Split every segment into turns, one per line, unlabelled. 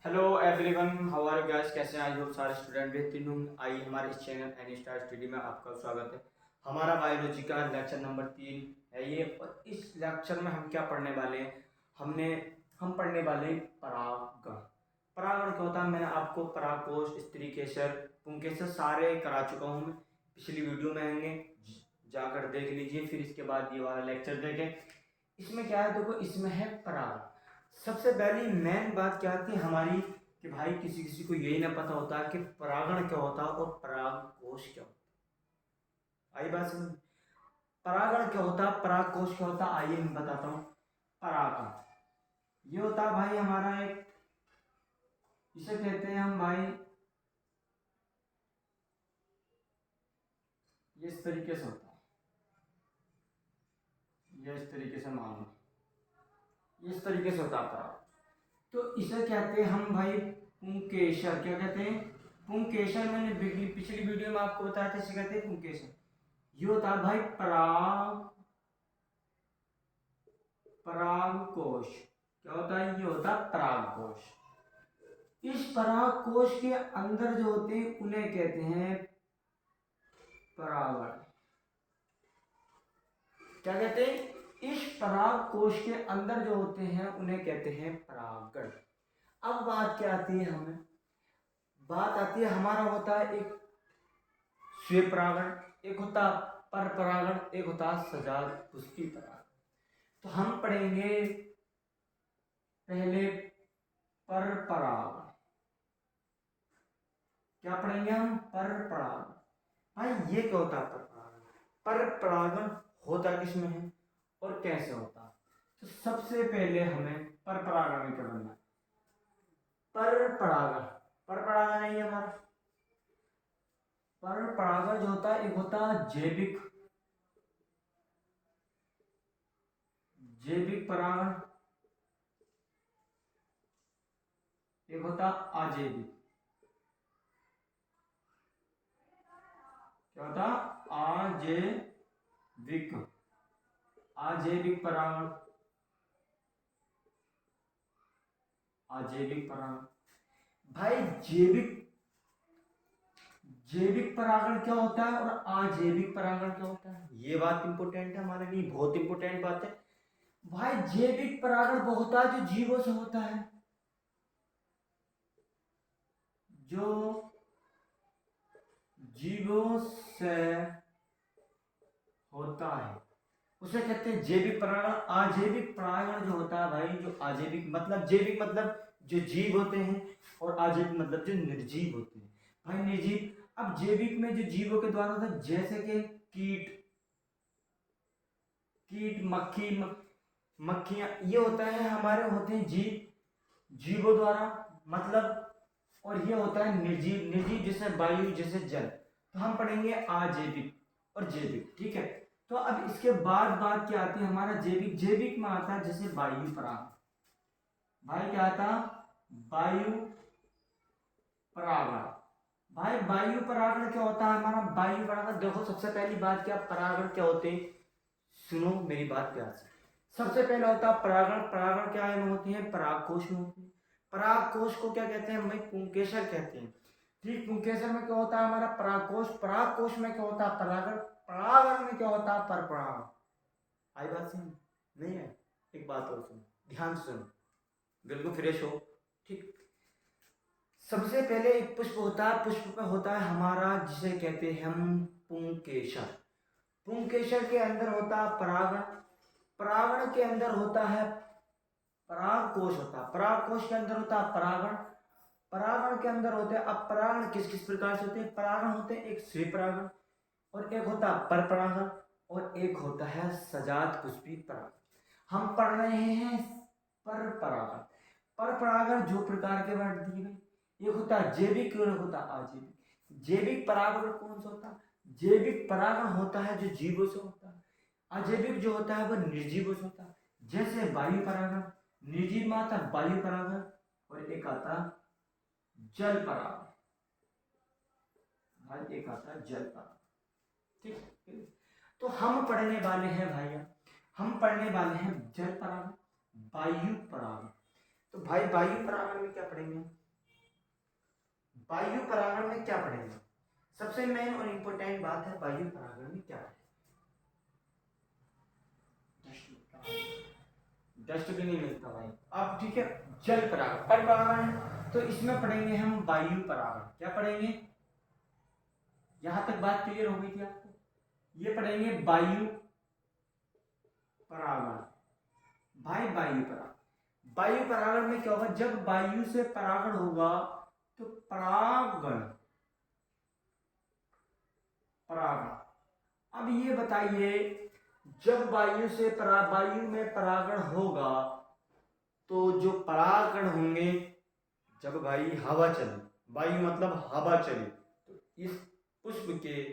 Hello everyone, how are you guys? कैसे हैं? I hope सारे स्टूडेंट बेहतरीन होंगे। आइए हमारे इस चैनल एनी स्टार स्टडी में आपका स्वागत है। हमारा बायोलॉजी का लेक्चर नंबर 3 है ये, और इस लेक्चर में हम क्या पढ़ने वाले हैं? हम पढ़ने वाले हैं परागण। परागण क्या होता है? मैंने आपको परागकोश, स्त्रीकेसर, पुंकेसर सारे करा चुका हूँ। मैं पिछली वीडियो में आएंगे, जाकर देख लीजिए, फिर इसके बाद ये वाला लेक्चर देखें। इसमें क्या है, देखो, इसमें है परागण। सबसे पहली मेन बात क्या आती है हमारी, कि भाई किसी किसी को यही ना पता होता है कि परागण क्या होता है और परागकोश क्या होता है। आई बात समझ? परागण क्या होता है, परागकोश क्या होता है, आइए मैं बताता हूँ। परागण ये होता है भाई हमारा एक, इसे कहते हैं हम भाई, ये इस तरीके से होता है, ये इस तरीके से मान लो, ये इस तरीके से होता है परागण। तो इसे कहते हैं हम भाई पुंकेसर। क्या कहते हैं? पुंकेसर। मैंने पिछली वीडियो में आपको बताया था, इसे कहते हैं पुंकेसर। ये होता है भाई परागकोश। क्या होता है? ये होता है परागकोश। इस परागकोश के अंदर जो होते हैं उन्हें कहते हैं परागण। क्या कहते हैं? इस परागकोश के अंदर जो होते हैं उन्हें कहते हैं परागण। अब बात क्या आती है हमें? बात आती है, हमारा होता है एक स्व परागण, एक होता पर परागण, एक होता सजात पुष्पी परागण। तो हम पढ़ेंगे पहले पर परागण। क्या पढ़ेंगे हम? पर परागण। भाई ये क्या होता है पर परागण? पर परागण होता किसमें है और कैसे होता है? तो सबसे पहले हमें पर परागण में क्या करना है? पर परागण है ये हमारा। पर परागण जो होता है, एक होता है जैविक जैविक परागण, एक होता अजैविक। क्या होता? अजैविक। अजैविक परागण, अजैविक परागण। भाई जैविक जैविक परागण क्या होता है और अजैविक परागण क्या होता है? ये बात इंपॉर्टेंट है हमारे लिए, बहुत इंपॉर्टेंट बात है। भाई जैविक परागण वो होता है जो जीवों से होता है, जो जीवों से होता है उसे कहते हैं जैविक परागण। अजैविक परागण जो होता है भाई, जो अजैविक मतलब, जैविक मतलब जो जीव होते हैं, और अजैविक मतलब जो निर्जीव होते हैं। भाई निर्जीव, अब जैविक में जो जीवों के द्वारा होता है, जैसे कि कीट कीट मक्खी मक्खियां, ये होता है हमारे, होते हैं जीवों द्वारा मतलब। और ये होता है निर्जीव। निर्जीव जैसे वायु, जैसे जल। तो हम पढ़ेंगे अजैविक और जैविक, ठीक है। तो अब इसके बाद बात क्या आती है हमारा? जैविक। जैविक में आता है जैसे वायु परागण। भाई क्या आता? वायु परागण। भाई वायु परागण क्या होता है हमारा? वायु परागण, देखो सबसे पहली बात, क्या परागण क्या होते हैं? सुनो मेरी बात प्यार से। सबसे पहला होता है परागण। परागण क्या है में होती है? परागकोश में होती है। परागकोश को क्या कहते हैं भाई? पुंकेसर कहते हैं। ठीक, पुंकेसर में क्या होता है हमारा? परागकोश। परागकोश में क्या होता है? परागण। परागण में क्या होता है? पर परागण। आई बात समझ? नहीं है? एक बात और सुनो, ध्यान से सुनो, बिल्कुल फ्रेश हो। ठीक, सबसे पहले एक पुष्प होता है। पुष्प में होता है हमारा, जिसे कहते हैं हम पुंकेसर। पुंकेसर के अंदर होता है परागण। परागण के अंदर होता है परागकोश। होता है परागकोश के अंदर होता है परागण। परागण के अंदर होते हैं, अब परागण किस किस प्रकार से होते हैं? परागण होते हैं एक स्व परागण, और एक होता है पर परागण, और एक होता है सजात पुष्पी परागण। हम पढ़ रहे हैं पर परागण। पर परागण जो प्रकार के वर्ड दिए गए, एक होता है जैविक और एक होता है अजैविक। जैविक परागण कौन सा होता है? जैविक परागण होता है जो जीवों से होता है। अजैविक जो होता है वह निर्जीवों से होता है। जैसे वायु परागण, निर्जीव में आता है वायु परागण, और एक आता जल परागण। भाई एक आता है जल परागण। ठीक है? तो हम पढ़ने वाले हैं भैया, हम पढ़ने वाले हैं जल परागण, वायु परागण। तो भाई वायु परागण में क्या पढ़ेंगे? वायु परागण में क्या पढ़ेंगे? सबसे मेन और इम्पोर्टेंट बात है वायु परागण में क्या पढ़ेंगे। डस्ट भी नहीं मिलता भाई। अब ठीक है, जल परागण, पर परागण है तो इसमें पढ़ेंगे हम वायु परागण। क्या पढ़ेंगे? यहां तक बात क्लियर हो गई थी आपको? ये पढ़ेंगे वायु परागण। भाई वायु परागण, वायु परागण में क्या होगा? जब वायु से परागण होगा तो परागण, परागण। अब ये बताइए, जब वायु से वायु में परागण होगा तो जो परागण होंगे, जब भाई हवा चली, वायु मतलब हवा चली, तो इस पुष्प के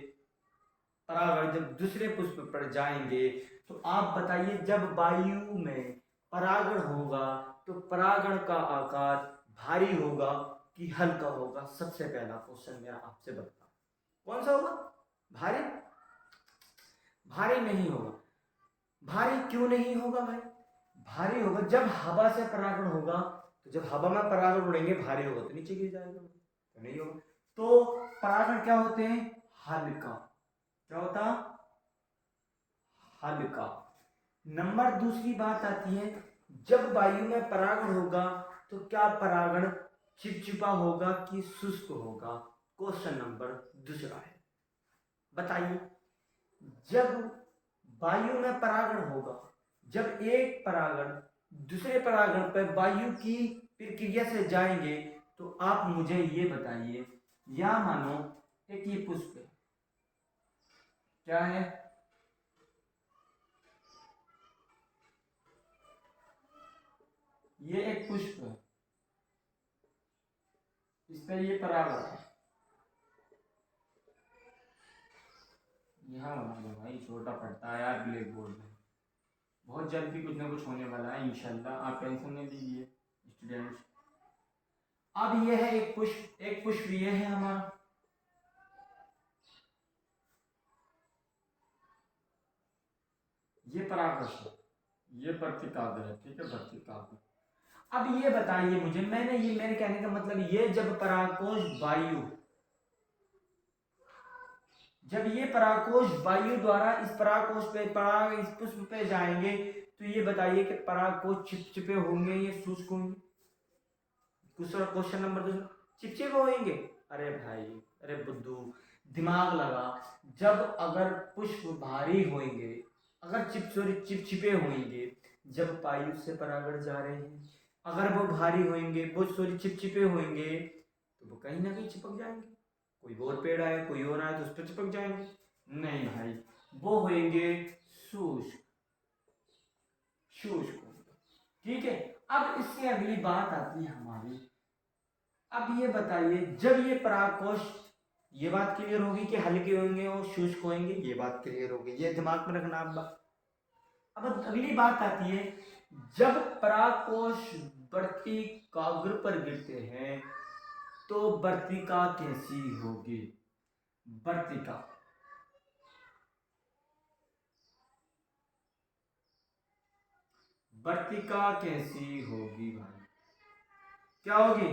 परागण जब दूसरे पुष्प पर जाएंगे तो आप बताइए, जब वायु में परागण होगा तो परागण का आकार भारी होगा कि हल्का होगा? सबसे पहला क्वेश्चन मेरा आपसे बनता है, कौन सा होगा? भारी? भारी नहीं होगा। भारी क्यों नहीं होगा भाई? भारी होगा जब हवा से परागण होगा, तो जब हवा में परागण उड़ेंगे भारी होगा तो नीचे गिर जाएगा, तो नहीं होगा। तो परागण क्या होते हैं? हल्का। क्या होता? हल्का। नंबर दूसरी बात आती है, जब वायु में परागण होगा तो क्या परागण चिपचिपा होगा कि शुष्क होगा? क्वेश्चन नंबर दूसरा है, बताइए। जब वायु में परागण होगा, जब एक परागण दूसरे परागण पर वायु की प्रक्रिया से जाएंगे, तो आप मुझे ये बताइए, या मानो एक ये पुष्प है, क्या है? ये एक पुष्प है, इस पर ये परागण है। यहाँ बना दो भाई, छोटा पड़ता है यार ब्लैक बोर्ड में। बहुत जल्दी कुछ ना कुछ होने वाला है इंशाल्लाह, आप टेंशन नहीं लीजिए स्टूडेंट्स। अब ये है एक पुष्प, एक पुष्प ये है हमारा, ये परागश है, ये वर्तिकाग्र है, ठीक है, वर्तिकाग्र। अब ये बताइए मुझे, मैंने ये मेरे कहने का मतलब, ये जब परागकोश वायु, जब ये परागकोश वायु द्वारा इस परागकोश पे, पराग इस पुष्प पे जाएंगे, तो ये बताइए कि परागकोश चिपचिपे होंगे या शुष्क होंगे? दूसरा क्वेश्चन नंबर दूसरा, चिपचिपे होंगे? अरे भाई, अरे बुद्धू, दिमाग लगा। जब अगर पुष्प भारी होंगे, अगर चिपचिपे होंगे, जब वायु से परागण जा रहे हैं, अगर वो भारी होंगे, वो चिपचिपे होंगे, तो वो कहीं ना कहीं चिपक जाएंगे। कोई और पेड़ आए, कोई और आए तो उस पर चिपक जाएंगे? नहीं भाई, वो होंगे शुष्क, शुष्क होंगे, ठीक है। अब इससे अगली बात आती है हमारी, अब ये बताइए, जब ये परागकोश, ये बात क्लियर होगी कि हल्के होंगे और शुष्क होंगे, ये बात क्लियर होगी, ये दिमाग में रखना आप बात। अब अगली बात आती है, जब परागकोश वर्तिकाग्र पर गिरते हैं तो वर्तिका कैसी होगी? वर्तिका, वर्तिका कैसी होगी भाई? क्या होगी?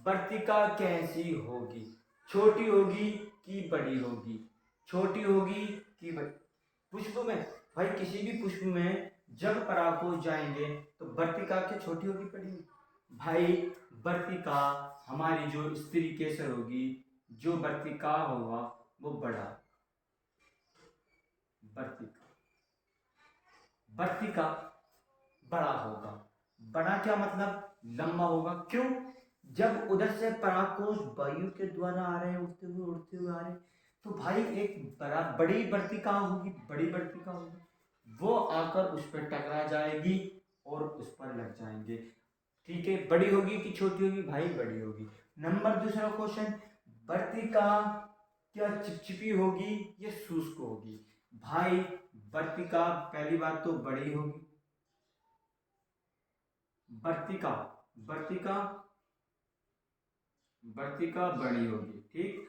वर्तिका कैसी होगी? छोटी होगी कि बड़ी होगी? छोटी होगी कि बड़ी? पुष्प में भाई, किसी भी पुष्प में जब परागकोश जाएंगे तो वर्तिका क्या छोटी होगी, बड़ी होगी? भाई वर्तिका, हमारी जो स्त्री केसर होगी, जो वर्तिका होगा वो बड़ा, वर्तिका, वर्तिका बड़ा होगा। बड़ा क्या मतलब? लंबा होगा। क्यों? जब उधर से परागकोश वायु के द्वारा आ रहे हैं, उड़ते हुए आ रहे हैं, तो भाई एक बड़ी वर्तिका होगी, बड़ी वर्तिका होगी, वो आकर उस पर टकरा जाएगी और उस पर लग जाएंगे, ठीक है। बड़ी होगी कि छोटी होगी? भाई बड़ी होगी। नंबर दूसरा क्वेश्चन, वर्तिका क्या चिपचिपी होगी या शुष्क होगी? भाई वर्तिका पहली बात तो बड़ी होगी, वर्तिका, वर्तिका, वर्तिका बड़ी होगी, ठीक।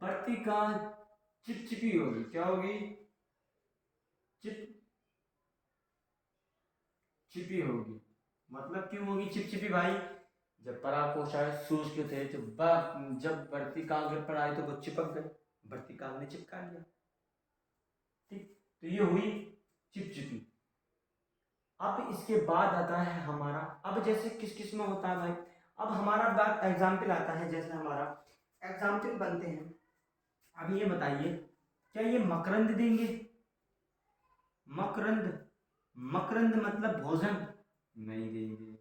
वर्तिका चिपचिपी होगी, क्या होगी? चिप चिपी होगी। मतलब क्यों होगी चिपचिपी भाई? जब पराग कोशायक शुष्क थे तो जब बढ़ती कागज पर आए तो वो चिपक गए, बढ़ती कागज ने चिपका लिया। ठीक, तो ये हुई चिपचिपी। अब इसके बाद आता है हमारा, अब जैसे किस किस में होता है भाई, अब हमारा बात एग्जाम्पल आता है, जैसे हमारा एग्जाम्पल बनते हैं। अब ये बताइए, क्या ये मकरंद देंगे? मकरंद, मकरंद मतलब भोजन नहीं देंगे।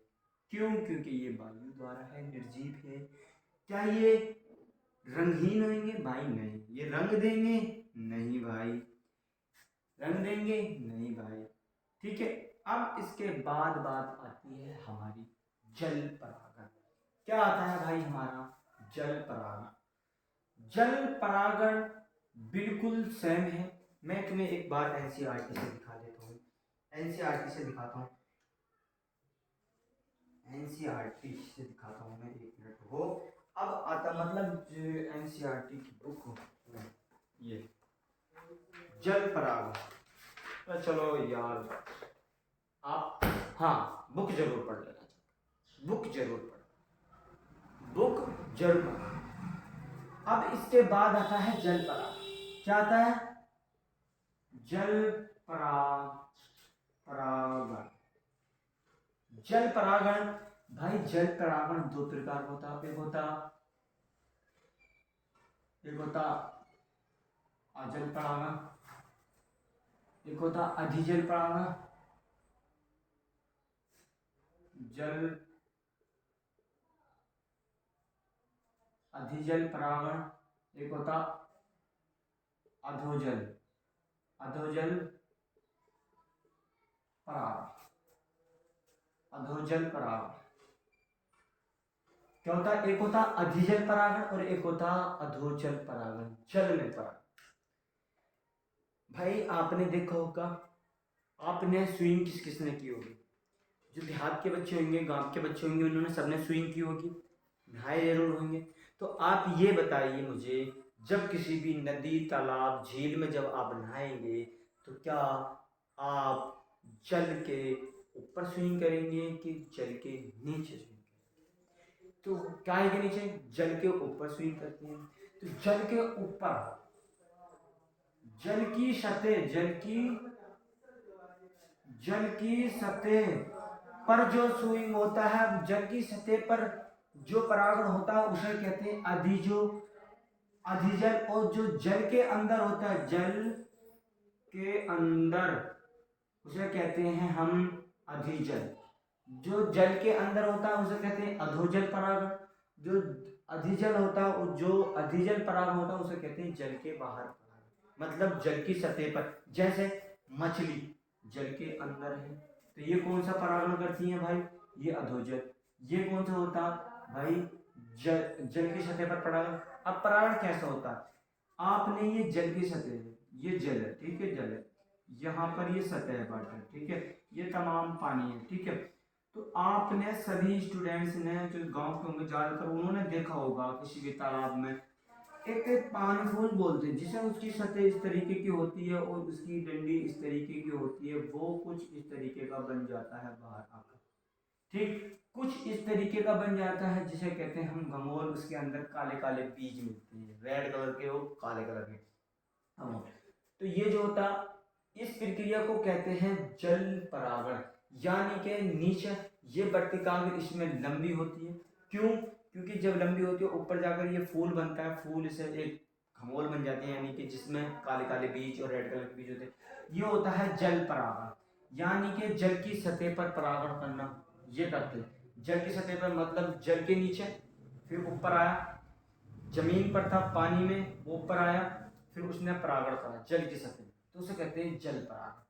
क्यों? क्योंकि ये वायु द्वारा है, निर्जीव है। क्या ये रंगहीन होंगे? भाई नहीं। ये रंग देंगे? नहीं भाई। रंग देंगे? नहीं भाई। ठीक है। अब इसके बाद बात आती है हमारी जल परागण। क्या आता है भाई हमारा? जल परागण। जल परागण बिल्कुल सेम है। मैं तुम्हें एक बार एनसीईआरटी से दिखा देता हूँ, एनसीईआरटी से दिखाता हूँ, एनसीईआरटी से दिखाता हूँ मैं, एक मिनट हो। अब आता मतलब एनसीईआरटी की बुक हो, ये जल परागण। तो चलो यार आप, हाँ बुक जरूर पढ़ लेना, बुक जरूर पढ़, बुक जरूर पढ़। अब इसके बाद आता है जल परागण। क्या आता है? जल परागण। जल परागण भाई, जल परागण दो प्रकार होता है। एक होता अजल परागण, एक होता अधिजल परागण। जल अधिजल परागण, एक होता अधोजल, अधोजल परागण, अधोजल परागण। क्या होता है? एक होता अधिजल परागण और एक होता अधोजल परागण, जल में परागण। भाई आपने देखा होगा, आपने स्विंग किस किसने की होगी? जो देहात के बच्चे होंगे, गांव के बच्चे होंगे, उन्होंने सबने स्विंग की होगी, नहाए जरूर होंगे। तो आप ये बताइए मुझे, जब किसी भी नदी, तालाब, झील में जब आप नहाएंगे तो क्या आप जल के ऊपर स्विंग करेंगे कि जल के नीचे स्विंग करेंगे? तो क्या है के नीचे? जल के ऊपर स्विंग करते हैं। तो जल के ऊपर, जल की सतह, जल की सतह पर जो स्विंग होता है, जल की सतह पर जो परागण होता है उसे कहते हैं अधिजल। और जो जल के अंदर होता है, जल के अंदर, उसे कहते हैं हम अधिजल। जो जल के अंदर होता है उसे कहते हैं अधोजल परागण। जो अधिजल होता है, जो अधिजल परागण होता है उसे कहते हैं जल के बाहर परागण, मतलब जल की सतह पर। जैसे मछली जल के अंदर है तो ये कौन सा परागण करती है भाई? ये अधोजल। ये कौन सा होता भाई? जल की सतह पर परागण। अब परागण कैसा होता है? आपने ये जल की सतह है, ये जल है, ठीक है, जल है, यहाँ पर ये सतह है वाटर, ठीक है, ये तमाम पानी है, ठीक है। तो आपने सभी स्टूडेंट्स ने, जो गांव के होंगे ज्यादातर, उन्होंने देखा होगा किसी भी तालाब में एक पानी फूल बोलते हैं, जिसे उसकी सतह इस तरीके की होती है और उसकी डंडी इस तरीके की होती है, वो कुछ इस तरीके का बन जाता है बाहर आकर, ठीक, कुछ इस तरीके का बन जाता है जिसे कहते हैं हम घमोल। उसके अंदर काले काले बीज मिलते हैं, रेड कलर के, वो काले कलर के घमोल। तो ये जो होता, इस प्रक्रिया को कहते हैं जल परागण। यानी कि नीचे ये वर्तिकाग्र इसमें लंबी होती है। क्यों? क्योंकि जब लंबी होती है ऊपर जाकर ये फूल बनता है, फूल से एक घमोल बन जाती है, यानी कि जिसमें काले काले बीज और रेड कलर के बीज होते हैं। ये होता है जल परागण, यानी कि जल की सतह पर परागण करना ये करते हैं। जल की सतह पर मतलब जल के नीचे, फिर ऊपर आया, जमीन पर था पानी में, वो ऊपर आया, फिर उसने परागण करा जल की सतह, तो उसे कहते हैं जल परागण,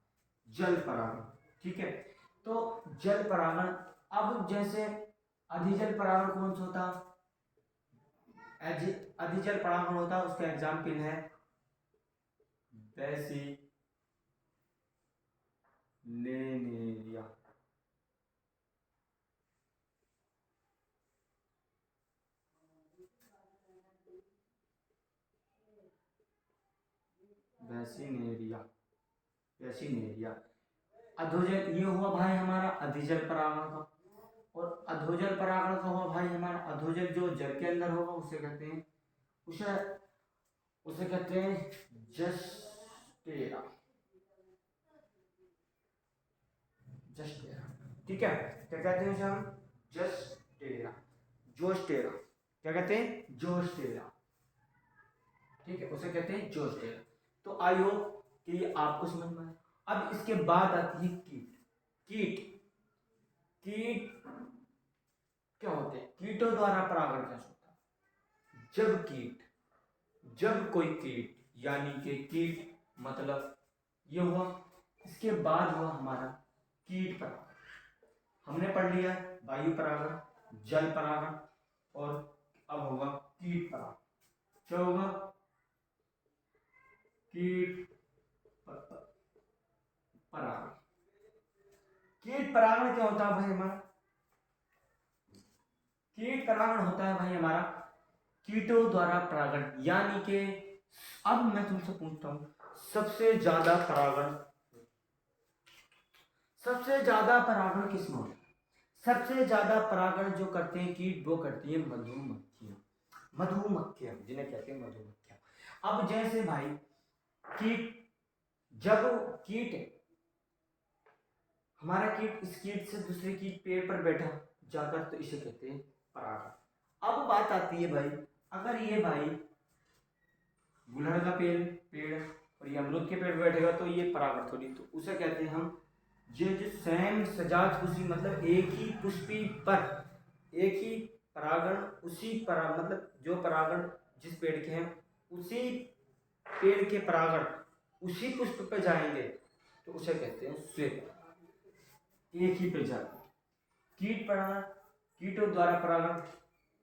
जल परागण, ठीक है। तो जल परागण। अब जैसे अधिजल परागण कौन सा होता? अधिजल परागण होता है, उसका एग्जाम्पल है बेसिलेनेरिया। बेसिनेरिया, बेसिनेरिया, अधोजल। ये हुआ भाई हमारा अधिजल परागण का। और अधोजल परागण का हुआ भाई हमारा, अधोजल जो जल के अंदर होगा उसे कहते हैं, उसे उसे कहते हैं जस्टेरा, जस्टेरा, ठीक है। क्या कहते हैं उसे हम? जस्टेरा, जोस्टेरा, क्या कहते हैं? जोस्टेरा, ठीक है, उसे कहते हैं जोस्टेरा। तो आई होप कि ये आपको समझ में आया। अब इसके बाद आती है कीट। कीट कीट क्या होते हैं? कीटों द्वारा परागण कैसे होता है? जब कोई कीट, यानी कि कीट मतलब ये हुआ, इसके बाद हुआ हमारा कीट परागण। हमने पढ़ लिया वायु परागण, जल परागण, और अब होगा कीट परागण। क्या होगा? कीट परागण। कीट परागण क्या होता है भाई हमारा? कीट परागण होता है भाई हमारा कीटों द्वारा परागण, यानी कि अब मैं तुमसे पूछता हूं, सबसे ज्यादा परागण किसमें होता है? सबसे ज्यादा परागण जो करते हैं कीट, वो करती है मधुमक्खियां, जिन्हें कहते हैं मधुमक्खियां। अब जैसे भाई जब हमारा कीट इस कीट से दूसरे कीट पेड़ पर बैठा जाकर, तो इसे कहते हैं परागण। अब बात आती है भाई, अगर ये भाई गुलहड़ का पेड़ और ये अमरूद के पेड़ बैठेगा तो ये परागण थोड़ी, तो उसे कहते हैं हम जो सेम सजात खुशी, मतलब एक ही पुष्पी पर एक ही परागण, मतलब जो परागण जिस पेड़ के हैं उसी पेड़ के परागण उसी पुष्प पे जाएंगे, तो उसे कहते हैं श्वेत परागण। एक ही प्रजाति कीट परागण, कीटों द्वारा परागण,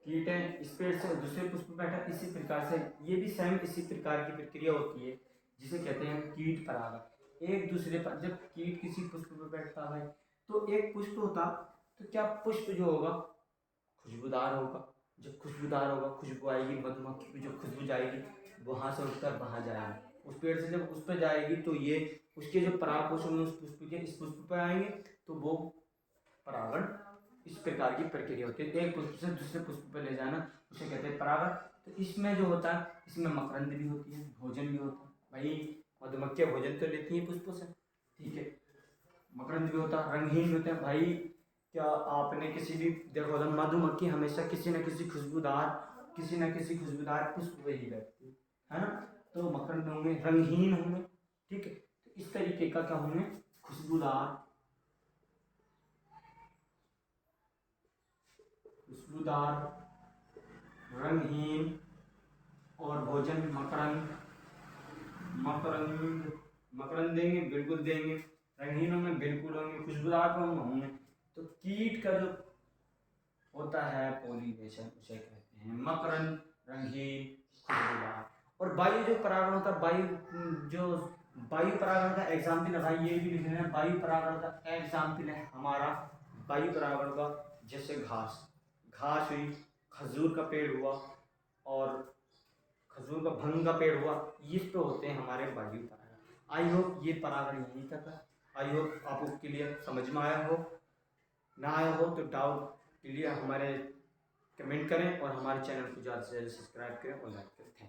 कीट है इस पेड़ से दूसरे पुष्प पे बैठा, इसी प्रकार से ये भी सेम इसी प्रकार की प्रक्रिया होती है, जिसे कहते हैं कीट परागण। एक दूसरे पर जब कीट किसी पुष्प पर बैठता है तो एक पुष्प होता, तो क्या पुष्प जो होगा खुशबूदार होगा, जब खुशबूदार होगा खुशबू आएगी, मधुमक्खी की जो खुशबू जाएगी वहां से उठकर वहां जाएगी उस पेड़ से, जब उस पर जाएगी तो ये उसके जो परागपोषण उस पुष्प के इस पुष्प पर आएंगे, तो वो परागण, इस प्रकार की प्रक्रिया होती है। एक पुष्प से दूसरे पुष्प पर ले जाना उसे कहते हैं परागण। तो इसमें जो होता है, इसमें मकरंद भी होती है, भोजन भी होता है भाई, मधुमक्खियां भोजन तो लेती हैं पुष्पों से, ठीक है, मकरंद भी होता है, रंगहीन होते हैं भाई। क्या आपने किसी भी देखा होगा, मधुमक्खी हमेशा किसी न किसी खुशबूदार पुष्प पे ही बैठती है ना, तो मकरंद होंगे, रंगहीन होंगे, ठीक है। तो इस तरीके का क्या होंगे? खुशबूदार रंगहीन, और भोजन मकरंद देंगे, बिल्कुल देंगे, रंगहीन होंगे, बिल्कुल होंगे, खुशबूदार होंगे। तो कीट का जो होता है पॉलिनेशन, उसे कहते हैं मकरंद, रंगीन, खुशबूदार। और वायु जो परागण होता है, वायु परागण का एग्जाम्पल है भाई, ये भी लिख लेना, वायु परागण का एग्जाम्पल है हमारा वायु परागण का, जैसे घास हुई, खजूर का पेड़ हुआ, और खजूर का भंग का पेड़ हुआ, इस पे होते हैं हमारे वायु परागण। आई होप ये परागण यहीं तक है, आई होप आपको क्लियर समझ में आया हो। ना आया हो तो डाउट के लिए हमारे कमेंट करें, और हमारे चैनल को ज़्यादा से ज़्यादा सब्सक्राइब करें और लाइक करें। Thank you.